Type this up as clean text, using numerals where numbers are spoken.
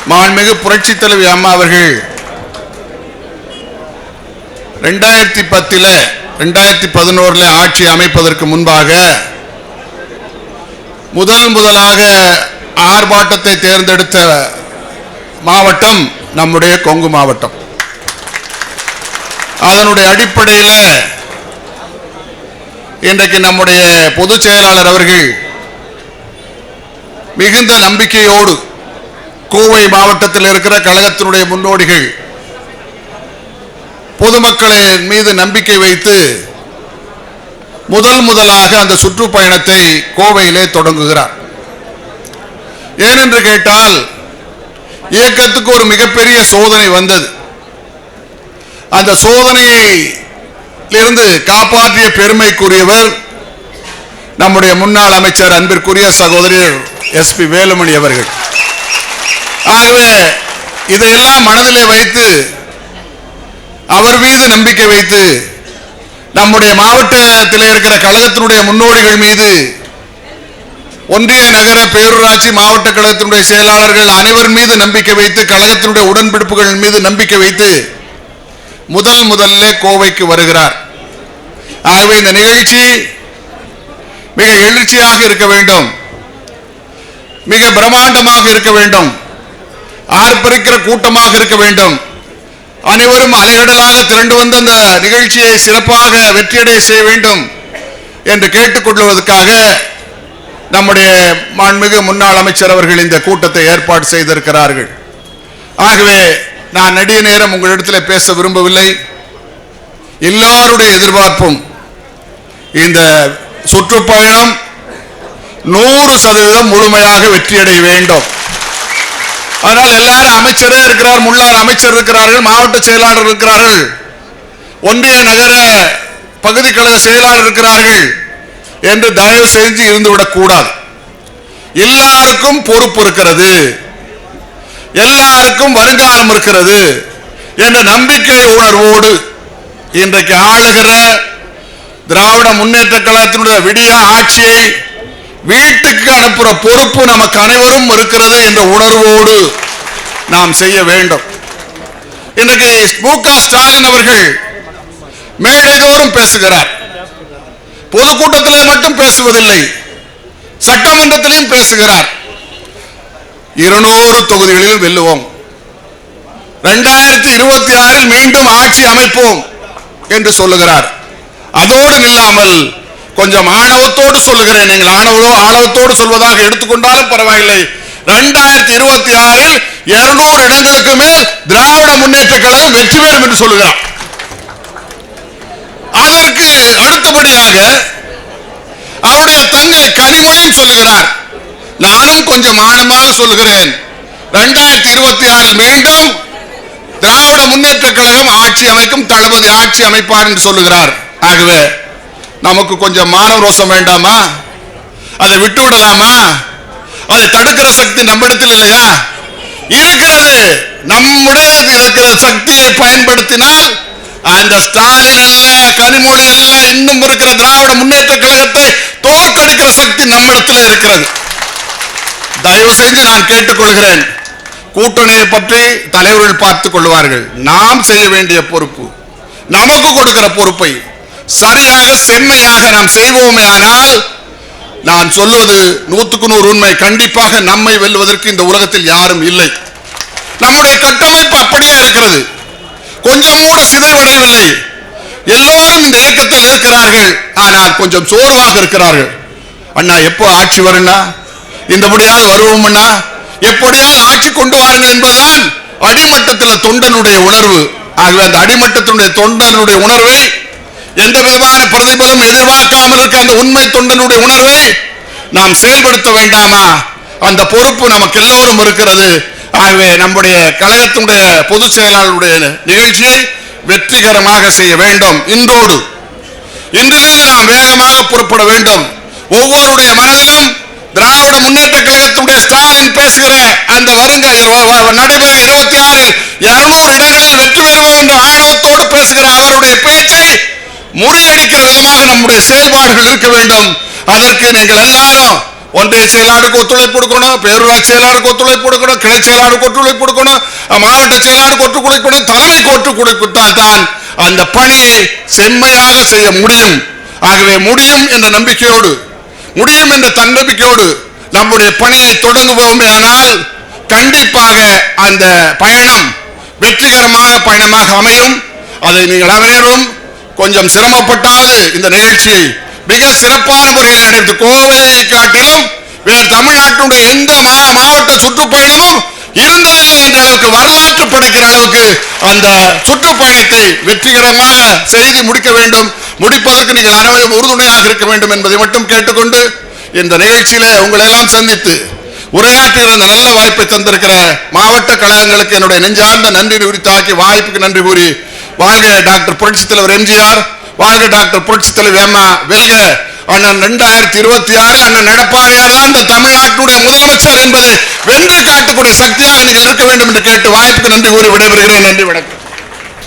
மாண்புமிகு புரட்சி தலைவி அம்மா அவர்கள் 2010 ஆட்சி அமைப்பதற்கு முன்பாக முதலாக ஆர்ப்பாட்டத்தை தேர்ந்தெடுத்த மாவட்டம் நம்முடைய கொங்கு மாவட்டம். அதனுடைய அடிப்படையில் இன்றைக்கு நம்முடைய பொதுச் செயலாளர் அவர்கள் மிகுந்த நம்பிக்கையோடு கோவை மாவட்டத்தில் இருக்கிற கழகத்தினுடைய முன்னோடிகள் பொதுமக்களின் மீது நம்பிக்கை வைத்து முதலாக அந்த சுற்றுப்பயணத்தை கோவையிலே தொடங்குகிறார். ஏனென்று கேட்டால் இயக்கத்துக்கு ஒரு மிகப்பெரிய சோதனை வந்தது. அந்த சோதனையை இருந்து காப்பாற்றிய பெருமைக்குரியவர் நம்முடைய முன்னாள் அமைச்சர் அன்பிற்குரிய சகோதரர் SP வேலுமணி அவர்கள். ஆகவே இதையெல்லாம் மனதிலே வைத்து அவர் மீது நம்பிக்கை வைத்து நம்முடைய மாவட்டத்தில் இருக்கிற கழகத்தினுடைய முன்னோடிகள் மீது ஒன்றிய நகர பேரூராட்சி மாவட்ட கழகத்தினுடைய செயலாளர்கள் அனைவர் மீது நம்பிக்கை வைத்து கழகத்தினுடைய உடன்பிடிப்புகள் மீது நம்பிக்கை வைத்து முதல்ல கோவைக்கு வருகிறார். ஆகவே இந்த நிகழ்ச்சி மிக எழுச்சியாக இருக்க வேண்டும், மிக பிரம்மாண்டமாக இருக்க வேண்டும், ஆர்ப்பரிக்கிற கூட்டமாக இருக்க வேண்டும். அனைவரும் அலைகடலாக திரண்டு வந்த அந்த நிகழ்ச்சியை சிறப்பாக வெற்றியடைய செய்ய வேண்டும் என்று கேட்டுக்கொள்வதற்காக நம்முடைய மாண்புமிகு முன்னாள் அமைச்சர் அவர்கள் இந்த கூட்டத்தை ஏற்பாடு செய்திருக்கிறார்கள். ஆகவே நான் நெடிய நேரம் உங்களிடத்தில் பேச விரும்பவில்லை. எல்லாருடைய எதிர்பார்ப்பும் இந்த சுற்றுப்பயணம் 100% முழுமையாக வெற்றியடைய வேண்டும். அதனால் எல்லாரும் அமைச்சரே இருக்கிறார், முன்னாள் அமைச்சர் இருக்கிறார்கள், மாவட்ட செயலாளர் இருக்கிறார்கள், ஒன்றிய நகர பகுதி கழக செயலாளர் இருக்கிறார்கள் என்று தயவு செஞ்சு இருந்துவிடக் கூடாது. எல்லாருக்கும் பொறுப்பு இருக்கிறது, எல்லாருக்கும் வருங்காலம் இருக்கிறது என்ற நம்பிக்கை உணர்வோடு இன்றைக்கு ஆளுகிற திராவிட முன்னேற்ற கழகத்தினுடைய விடிய ஆட்சியை வீட்டுக்கு அனுப்புற பொறுப்பு நமக்கு அனைவரும் இருக்கிறது என்ற உணர்வோடு நாம் செய்ய வேண்டும். இன்றைக்கு மு.க. ஸ்டாலின் அவர்கள் மேடைதோறும் பேசுகிறார். பொதுக்கூட்டத்திலே மட்டும் பேசுவதில்லை, சட்டமன்றத்திலும் பேசுகிறார். 200 தொகுதிகளில் வெல்லுவோம், 2026 மீண்டும் ஆட்சி அமைப்போம் என்று சொல்லுகிறார். அதோடு நில்லாமல் கொஞ்சம் ஆணவத்தோடு சொல்லுகிறேன், நீங்கள் ஆணவத்தோடு சொல்வதாக எடுத்துக்கொண்டாலும் பரவாயில்லை, 2026 200 இடங்களுக்கு மேல் திராவிட முன்னேற்ற கழகம் வெற்றி பெறும் என்று சொல்லுகிறார். அதற்கு அடுத்தபடியாக அவருடைய தங்கை கனிமொழியும் சொல்லுகிறார். நானும் கொஞ்சம் ஆழமாக சொல்லுகிறேன், 2026 மீண்டும் திராவிட முன்னேற்ற கழகம் ஆட்சி அமைக்கும், தளபதி ஆட்சி அமைப்பார் என்று சொல்லுகிறார். ஆகவே நமக்கு கொஞ்சம் மான ரோசம் வேண்டாமா? அதை விட்டு விடலாமா? அதை தடுக்கிற சக்தி நம்மிடத்தில் இல்லையா? இருக்கிறது. நம்முடைய இருக்கிற சக்தியை பயன்படுத்தினால் அந்த ஸ்டாலின் அல்ல, கனிமொழி அல்ல, இன்னும் இருக்கிற திராவிட முன்னேற்ற கழகத்தை தோற்கடிக்கிற சக்தி நம்மிடத்தில் இருக்கிறது. தயவு செஞ்சு நான் கேட்டுக்கொள்கிறேன், கூட்டணியை பற்றி தலைவர்கள் பார்த்துக் கொள்வார்கள். நாம் செய்ய வேண்டிய பொறுப்பு, நமக்கு கொடுக்கிற பொறுப்பை சரியாக செம்மையாக நாம் செய்வோமே ஆனால், நான் சொல்வது 100க்கு 100 உண்மை, கண்டிப்பாக நம்மை வெல்வதற்கு இந்த உலகத்தில் யாரும் இல்லை. நம்முடைய கட்டமைப்பு அப்படியே இருக்கிறது, கொஞ்சம் கூட சிதைவடையவில்லை. எல்லோரும் இந்த இயக்கத்தில் இருக்கிறார்கள், ஆனால் கொஞ்சம் சோர்வாக இருக்கிறார்கள். அண்ணா எப்போ ஆட்சி வரும்னா, இந்தபடியாவது வருவோம்னா, எப்படியாவது ஆட்சி கொண்டு வாருங்கள் என்பதுதான் அடிமட்டத்தில் தொண்டனுடைய உணர்வு. ஆகவே அந்த அடிமட்டத்தினுடைய தொண்டனுடைய உணர்வை, எந்த விதமான பிரதிபலம் எதிர்பார்க்காமல் இருக்க அந்த உண்மை தொண்டனுடைய உணர்வை நாம் செயல்படுத்த வேண்டாமா? அந்த பொறுப்பு நமக்கு எல்லோரும் இருக்கிறது. ஆகவே நம்முடைய கழகத்தினுடைய பொதுச் செயலாளருடைய நிகழ்ச்சியை வெற்றிகரமாக செய்ய வேண்டும். இன்றிலிருந்து நாம் வேகமாக புறப்பட வேண்டும். ஒவ்வொருடைய மனதிலும் திராவிட முன்னேற்ற கழகத்தினுடைய ஸ்டாலின் பேசுகிற அந்த நடைபெற 26 200 இடங்களில் வெற்றி பெறுவோம் என்ற ஆணவத்தோடு பேசுகிற அவருடைய பேச்சை முறியடிக்கிற விதமாக நம்முடைய செயல்பாடுகள் இருக்க வேண்டும். அதற்கு நீங்கள் எல்லாரும் ஒன்றிய செயலாளருக்கு ஒத்துழைப்பு கொடுக்கணும், பேரூராட்சி செயலாளருக்கு ஒத்துழைப்பு கொடுக்கணும், கிளை செயலாளருக்கு ஒத்துழைப்பு கொடுக்கணும், மாவட்ட செயலாளருக்கு ஒத்துழைப்பு கொடுக்கணும், தலைமைக்கு ஒத்துழைப்பு கொடுத்தால் தான் அந்த பணியை செம்மையாக செய்ய முடியும். ஆகவே முடியும் என்ற நம்பிக்கையோடு, முடியும் என்ற தன்னம்பிக்கையோடு நம்முடைய பணியை தொடங்குவோமே ஆனால் கண்டிப்பாக அந்த பயணம் வெற்றிகரமான பயணமாக அமையும். அதை நீங்கள் அனைவரும் கொஞ்சம் சிரமப்பட்டால் இந்த நிகழ்ச்சியை மிக சிறப்பான முறையில் நடத்தி, கோவையை காட்டிலும் வேறு தமிழ்நாட்டினுடைய எந்த மாவட்ட சுற்றுப்பயணமும் இருந்ததில்லை என்ற அளவுக்கு வரலாற்று படைக்கிற அளவுக்கு அந்த சுற்றுப்பயணத்தை வெற்றிகரமாக செய்து முடிக்க வேண்டும். முடிப்பதற்கு நீங்கள் அனைவரும் உறுதுணையாக இருக்க வேண்டும் என்பதை மட்டும் கேட்டுக்கொண்டு இந்த நிகழ்ச்சியில உங்களை எல்லாம் சந்தித்து உரையாற்றுகிற அந்த நல்ல வாய்ப்பை தந்திருக்கிற மாவட்ட கழகங்களுக்கு என்னுடைய நெஞ்சார்ந்த நன்றி உரித்தாக்கி வாய்ப்புக்கு நன்றி கூறி, வாழ்க டாக்டர் புரட்சித் தலைவர் எம்ஜிஆர், வாழ்க டாக்டர் புரட்சித் தலைவர் அம்மா, வெல்க அண்ணன் 2026 அண்ணன் எடப்பாடியார் தான் இந்த தமிழ்நாட்டுடைய முதலமைச்சர் என்பதை வென்று காட்டக்கூடிய சக்தியாக நீங்கள் இருக்க வேண்டும் என்று கேட்டு வாய்ப்புக்கு நன்றி கூறி விடைபெறுகிறேன். நன்றி, வணக்கம்.